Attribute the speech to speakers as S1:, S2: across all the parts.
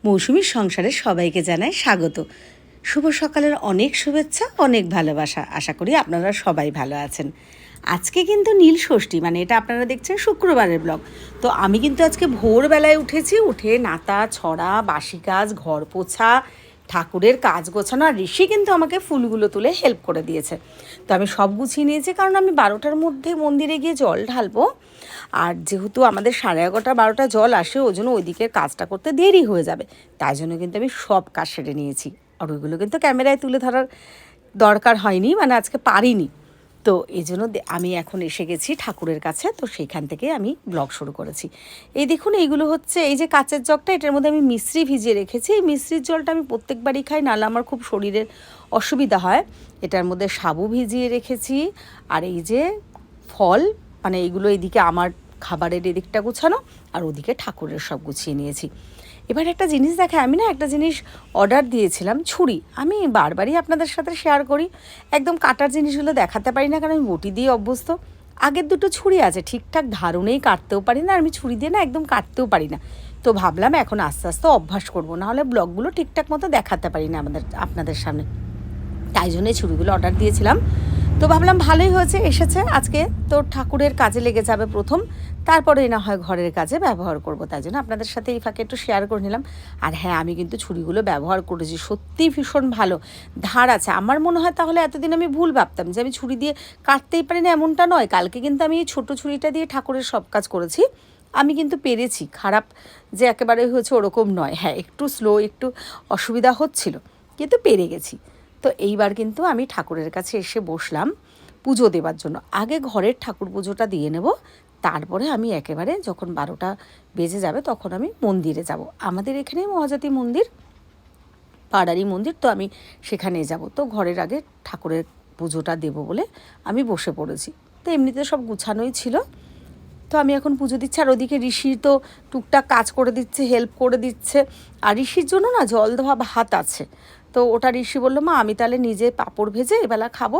S1: মৌসুমীর সংসারে সবাইকে জানাই স্বাগত। শুভ সকালের অনেক শুভেচ্ছা, অনেক ভালোবাসা। আশা করি আপনারা সবাই ভালো আছেন। আজকে কিন্তু নীল ষষ্ঠী, মানে এটা আপনারা দেখছেন শুক্রবারের ব্লগ। তো আমি কিন্তু আজকে ভোরবেলায় উঠেছি, উঠে নাতা ছড়া, বাসি কাজ, ঘর পোছা, ঠাকুরের কাজ গোছানো, আর ঋষি কিন্তু আমাকে ফুলগুলো তুলে হেল্প করে দিয়েছে। তো আমি সব গুছিয়ে নিয়েছি, কারণ আমি 12টার মধ্যে মন্দিরে গিয়ে জল ঢালবো। আর যেহেতু আমাদের 11:30 12টা জল আসে, ওই জন্য ওই দিকের কাজটা করতে দেরি হয়ে যাবে। তাই জন্য কিন্তু আমি সব কাজ সেরে নিয়েছি। আর ওইগুলো কিন্তু ক্যামেরায় তুলে ধরার দরকার হয়নি, মানে আজকে পারিনি। তো এই জন্য আমি এখন এসে গেছি ঠাকুরের কাছে, তো সেইখান থেকে আমি ব্লগ শুরু করেছি। এই দেখুন, এইগুলো হচ্ছে এই যে কাচের জগটা, এটার মধ্যে আমি মিশ্রি ভিজিয়ে রেখেছি। এই মিশ্রির জলটা আমি প্রত্যেকবারই খাই, নাহলে আমার খুব শরীরের অসুবিধা হয়। এটার মধ্যে সাবু ভিজিয়ে রেখেছি, আর এই যে ফল, মানে এইগুলো এদিকে আমার খাবারের এদিকটা গুছানো, আর ওদিকে ঠাকুরের সব গুছিয়ে নিয়েছি। এবার একটা জিনিস দেখায়, আমি না একটা জিনিস অর্ডার দিয়েছিলাম, ছুরি। আমি বারবারই আপনাদের সাথে শেয়ার করি, একদম কাটার জিনিসগুলো দেখাতে পারি না, কারণ আমি বটি দিয়ে অভ্যস্ত। আগের দুটো ছুরি আছে, ঠিকঠাক ধারণেই কাটতেও পারি না, আর আমি ছুরি দিয়ে না একদম কাটতেও পারি না। তো ভাবলাম এখন আস্তে আস্তে অভ্যাস করবো, নাহলে ব্লগগুলো ঠিকঠাক মতো দেখাতে পারি না আপনাদের সামনে। তাই জন্যই ছুরিগুলো অর্ডার দিয়েছিলাম। তো ভাবলাম ভালোই হয়েছে এসেছে আজকে, তো ঠাকুরের কাজে লেগে যাবে প্রথম, তারপরে না হয় ঘরের কাজে ব্যবহার করব। তাই জন্য আপনাদের সাথে এই ফাঁকে একটু শেয়ার করে নিলাম। আর হ্যাঁ, আমি কিন্তু ছুরিগুলো ব্যবহার করেছি, সত্যিই ভীষণ ভালো ধার আছে। আমার মনে হয় তাহলে এতদিন আমি ভুল ভাবতাম যে আমি ছুরি দিয়ে কাটতেই পারি না, এমনটা নয়। কালকে কিন্তু আমি এই ছোটো ছুরিটা দিয়ে ঠাকুরের সব কাজ করেছি, আমি কিন্তু পেরেছি। খারাপ যে একেবারে হয়েছে ওরকম নয়। হ্যাঁ, একটু স্লো, একটু অসুবিধা হচ্ছিল, কিন্তু পেরে গেছি। তো এইবার কিন্তু আমি ঠাকুরের কাছে এসে বসলাম পুজো দেওয়ার জন্য। আগে ঘরের ঠাকুর পুজোটা দিয়ে নেব, তারপরে আমি একেবারে যখন 12টা বেজে যাবে তখন আমি মন্দিরে যাব। আমাদের এখানেই মহাজাতি মন্দির, পাড়ারই মন্দির, তো আমি সেখানে যাব। তো ঘরের আগে ঠাকুরের পুজোটা দেব বলে আমি বসে পড়েছি। তো এমনিতে সব গুছানোই ছিল। তো আমি এখন পুজো দিচ্ছি, আর ওদিকে ঋষির তো টুকটাক কাজ করে দিচ্ছে, হেল্প করে দিচ্ছে। আর ঋষির জন্য না জল দেওয়া ভাত আছে, তো ওটা ঋষি বললো, মা আমি তাহলে নিজে পাঁপড় ভেজে এবেলা খাবো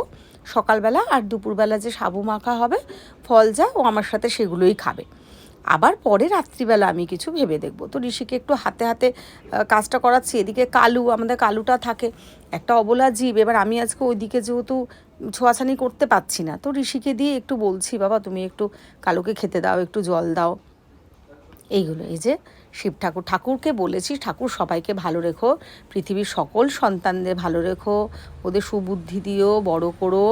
S1: সকালবেলা, আর দুপুরবেলা যে সাবু মাখা হবে ফল যা, ও আমার সাথে সেগুলোই খাবে। আবার পরে রাত্রিবেলা আমি কিছু ভেবে দেখবো। তো ঋষিকে একটু হাতে হাতে কাজটা করাচ্ছি। এদিকে কালু, আমাদের কালুটা থাকে একটা অবলা জীব। এবার আমি আজকে ওইদিকে যেহেতু ছোঁয়াছানি করতে পারছি না, তো ঋষিকে দিয়ে একটু বলছি, বাবা তুমি একটু কালুকে খেতে দাও, একটু জল দাও, এইগুলো। এই যে শিব ঠাকুরকে বলেছি, ঠাকুর সবাইকে ভালো রেখো, পৃথিবীর সকল সন্তানদের ভালো রেখো, ওদের সুবুদ্ধি দিও, বড় করো।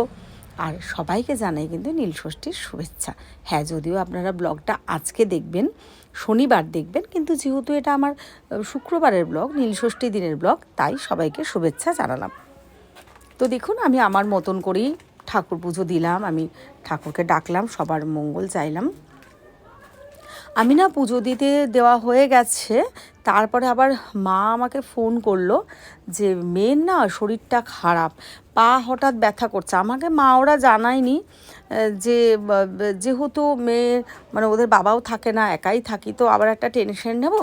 S1: আর সবাইকে জানাই কিন্তু নীলষষ্ঠীর শুভেচ্ছা। হ্যাঁ, যদিও আপনারা ব্লগটা আজকে দেখবেন, শনিবার দেখবেন, কিন্তু যেহেতু এটা আমার শুক্রবারের ব্লগ, নীলষষ্ঠী দিনের ব্লগ, তাই সবাইকে শুভেচ্ছা জানালাম। তো দেখুন, আমি আমার মতন করেই ঠাকুর পুজো দিলাম, আমি ঠাকুরকে ডাকলাম, সবার মঙ্গল চাইলাম। আমি না পুজো দিতে দেওয়া হয়ে গেছে, তারপরে আবার মা আমাকে ফোন করলো যে মেয়ের না শরীরটা খারাপ, পা হঠাৎ ব্যথা করছে। আমাকে মা ওরা জানায়নি যে যেহেতু মেয়ের, মানে ওদের বাবাও থাকে না, একাই থাকি, তো আবার একটা টেনশন নেব,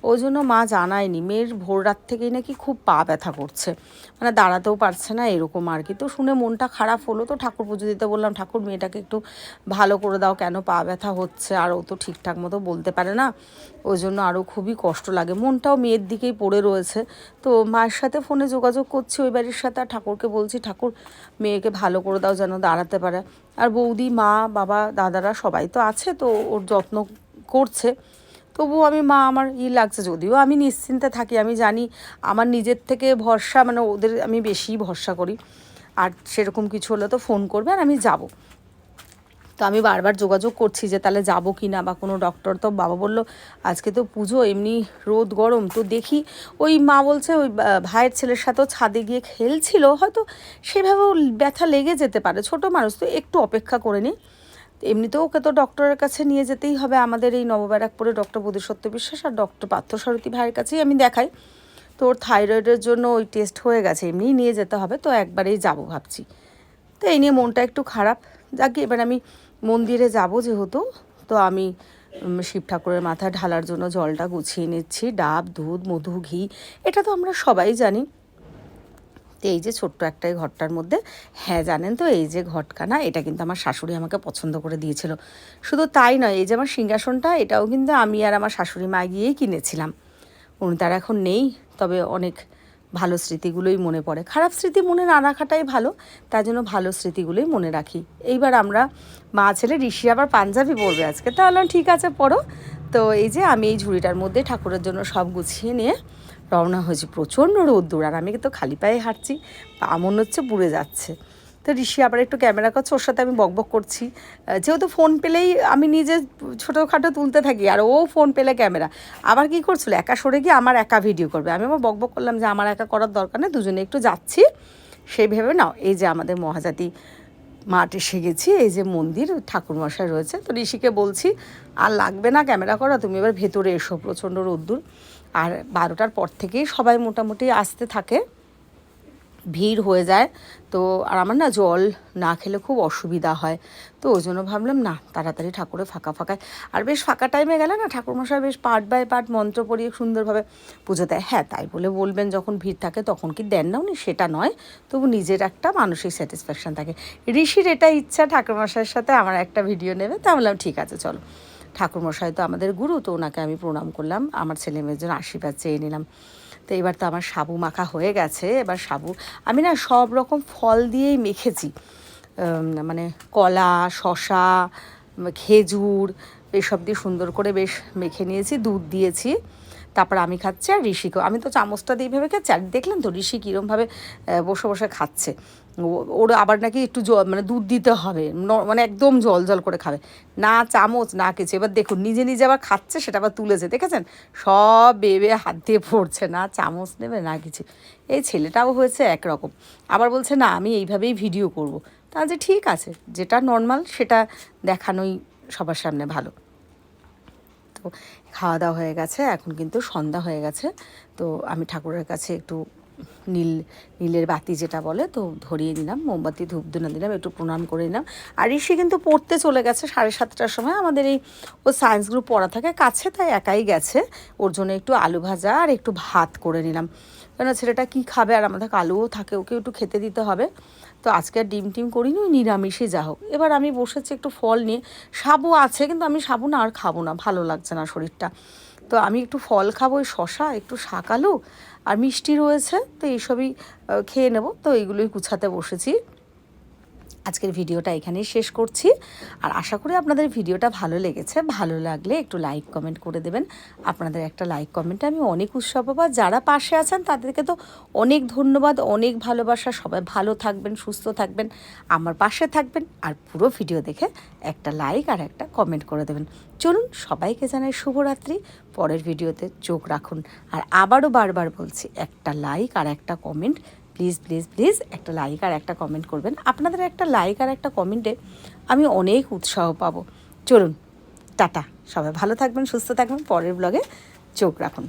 S1: ওই জন্য মা জানায়নি। মেয়ের ভোর রাত থেকেই নাকি খুব পা ব্যথা করছে, মানে দাঁড়াতেও পারছে না, এরকম আর কি। তো শুনে মনটা খারাপ হলো, তো ঠাকুর পুজো দিতে বললাম, ঠাকুর মেয়েটাকে একটু ভালো করে দাও, কেন পা ব্যথা হচ্ছে, আর ও তো ঠিকঠাক মতো বলতে পারে না, ওই জন্য আরও খুবই কষ্ট লাগে। মনটাও মেয়ের দিকেই পড়ে রয়েছে। তো মায়ের সাথে ফোনে যোগাযোগ করছি ওই বাড়ির সাথে, আর ঠাকুরকে বলছি, ঠাকুর মেয়েকে ভালো করে দাও, যেন দাঁড়াতে পারে। আর বৌদি, মা, বাবা, দাদারা সবাই তো আছে, তো ওর যত্ন করছে। তবুও আমি মা আমার লাগছে, যদিও আমি নিশ্চিন্তে থাকি, আমি জানি আমার নিজের থেকে ভরসা, মানে ওদের আমি বেশি ভরসা করি। আর সেরকম কিছু হলে তো ফোন করবে, আর আমি যাব। তো আমি বারবার যোগাযোগ করছি যে তাহলে যাবো কি না, বা কোনো ডক্টর। তো বাবা বলল আজকে তো পুজো, এমনি রোদ গরম, তো দেখি। ওই মা বলছে ওই ভাইয়ের ছেলের সাথেও ছাদে গিয়ে খেলছিল, হয়তো সেভাবেও ব্যথা লেগে যেতে পারে, ছোটো মানুষ তো, একটু অপেক্ষা করে নিই। এমনিতেও ওকে তো ডক্টরের কাছে নিয়ে যেতেই হবে, আমাদের এই নবব্যারাকপুরে ডক্টর বোধিসত্ত্ব বিশ্বাস আর ডক্টর পার্থসারথী ভাইয়ের কাছেই আমি দেখাই। তো ওর থাইরয়েডের জন্য ওই টেস্ট হয়ে গেছে, এমনিই নিয়ে যেতে হবে, তো একবারেই যাব ভাবছি। তো এই নিয়ে মনটা একটু খারাপ। যাকে এবার আমি মন্দিরে যাব যেহেতু, তো আমি শিব ঠাকুরের মাথায় ঢালার জন্য জলটা গুছিয়ে নিচ্ছি, ডাব, দুধ, মধু, ঘি, এটা তো আমরা সবাই জানি। তো এই যে ছোট্ট একটা ঘরটার মধ্যে, হ্যাঁ জানেন তো, এই যে ঘটকানা, এটা কিন্তু আমার শাশুড়ি আমাকে পছন্দ করে দিয়েছিল। শুধু তাই নয়, এই যে আমার সিংহাসনটা, এটাও কিন্তু আমি আর আমার শাশুড়ি মা গিয়েই কিনেছিলাম। উনি তার এখন নেই, তবে অনেক ভালো স্মৃতিগুলোই মনে পড়ে। খারাপ স্মৃতি মনে না রাখাটাই ভালো, তার জন্য ভালো স্মৃতিগুলোই মনে রাখি। এইবার আমরা মা ছেলে, ঋষি আবার পাঞ্জাবি পরবে আজকে, তাহলে ঠিক আছে পরো। তো এই যে আমি এই ঝুড়িটার মধ্যে ঠাকুরের জন্য সব গুছিয়ে নিয়ে রওনা হয়েছি। প্রচণ্ড রোদ্দুর, আর আমি তো খালি পায়ে হাঁটছি, পা মনে হচ্ছে পুড়ে যাচ্ছে। তো ঋষি আবার একটু ক্যামেরা করছে, ওর সাথে আমি বকবক করছি। যেহেতু ফোন পেলেই আমি নিজে ছোটোখাটো তুলতে থাকি, আর ও ফোন পেলে ক্যামেরা। আবার কী করছিল, একা সরে গিয়ে আমার একা ভিডিও করবে। আমি আবার বকবক করলাম যে আমার একা করার দরকার নেই, দুজনে একটু যাচ্ছি সেই ভেবে নাও। এই যে আমাদের মহাজাতি মাঠ এসে গেছি, এই যে মন্দির, ঠাকুরমশাই রয়েছে। তো ঋষিকে বলছি আর লাগবে না ক্যামেরা করা, তুমি এবার ভেতরে এসো, প্রচণ্ড রোদ্দুর। আর 12টার পর থেকেই সবাই মোটামুটি আসতে থাকে, ভিড় হয়ে যায়। তো আর আমার না জল না খেলে খুব অসুবিধা হয়, তো ওই জন্য ভাবলাম না, তাড়াতাড়ি ঠাকুরে ফাঁকায়। আর বেশ ফাঁকা টাইমে গেলে না ঠাকুরমশাই বেশ পার্ট বাই পার্ট মন্ত্র পড়িয়ে সুন্দরভাবে পুজো দেয়। হ্যাঁ, তাই বলে বলবেন যখন ভিড় থাকে তখন কি দেন না উনি, সেটা নয়, তবু নিজের একটা মানসিক স্যাটিসফ্যাকশান থাকে। ঋষির এটা ইচ্ছা ঠাকুরমশাইয়ের সাথে আমার একটা ভিডিও নেবে, তা বললাম ঠিক আছে চলো। ঠাকুরমশাই তো আমাদের গুরু, তো ওনাকে আমি প্রণাম করলাম, আমার ছেলে মেয়ের জন্য আশীর্বাদ চেয়ে নিলাম। তো এবার তো আমার সাবু মাখা হয়ে গেছে। এবার সাবু আমি না সব রকম ফল দিয়েই মেখেছি, মানে কলা, শশা, খেজুর, এসব দিয়ে সুন্দর করে বেশ মেখে নিয়েছি, দুধ দিয়েছি। তারপর আমি খাচ্ছি আর ঋষিকেও, আমি তো চামচটা দিয়ে ভেবে খাচ্ছি। আর দেখলেন তো ঋষি কীরমভাবে বসে বসে খাচ্ছে। ওর আবার নাকি একটু জল, মানে দুধ দিতে হবে, মানে একদম জল জল করে খাবে, না চামচ না কিছু। এবার দেখুন নিজে নিজে আবার খাচ্ছে, সেটা আবার তুলেছে, দেখেছেন? সব বেয়ে হাত দিয়ে পড়ছে, না চামচ নেবে না কিছু। এই ছেলেটাও হয়েছে একরকম, আবার বলছে না আমি এইভাবেই ভিডিও করব। তা যে ঠিক আছে, যেটা নর্মাল সেটা দেখানোই সবার সামনে ভালো। তো খাওয়া দাওয়া হয়ে গেছে, এখন কিন্তু সন্ধ্যা হয়ে গেছে। তো আমি ঠাকুরের কাছে একটু নীলের বাতি যেটা বলে, তো ধরিয়ে নিলাম, মোমবাতি ধূপধুনা দিলাম, একটু প্রণাম করে নিলাম। আর ঋষি কিন্তু পড়তে চলে গেছে 7:30টার সময়। আমাদের এই ও সায়েন্স গ্রুপ পড়া থাকে কাছে, তাই একাই গেছে। ওর জন্য একটু আলু ভাজা আর একটু ভাত করে নিলাম, কেন ছেলেটা কী খাবে, আর আমাদের আলুও থাকে, ওকে একটু খেতে দিতে হবে। তো আজকে আর ডিম টিম করিনি, নিরামিষই যা হোক। এবার আমি বসেছি একটু ফল নিয়ে, সাবু আছে কিন্তু আমি সাবু না আর খাবো না, ভালো লাগছে না শরীরটা। তো আমি একটু ফল খাবো, ওই শশা, একটু শাক আলু আর মিষ্টি রয়েছে, তো এইসবই খেয়ে নেব। তো এইগুলোই গুছাতে বসেছি। আজকের ভিডিওটা এখানেই শেষ করছি, আর আশা করি আপনাদের ভিডিওটা ভালো লেগেছে। ভালো লাগলে একটু লাইক কমেন্ট করে দেবেন। আপনাদের একটা লাইক কমেন্টে আমি অনেক উৎসাহ পাবো। যারা পাশে আছেন তাদেরকে তো অনেক ধন্যবাদ, অনেক ভালোবাসা। সবাই ভালো থাকবেন, সুস্থ থাকবেন, আমার পাশে থাকবেন, আর পুরো ভিডিও দেখে একটা লাইক আর একটা কমেন্ট করে দেবেন। চলুন সবাইকে জানাই শুভরাত্রি। পরের ভিডিওতে চোখ রাখুন। আর আবারও বারবার বলছি, একটা লাইক আর একটা কমেন্ট, প্লিজ প্লিজ প্লিজ একটা লাইক আর একটা কমেন্ট করবেন। আপনাদের একটা লাইক আর একটা কমেন্টে আমি অনেক উৎসাহ পাবো। চলুন টাটা, সবাই ভালো থাকবেন, সুস্থ থাকবেন, পরের ব্লগে চোখ রাখুন।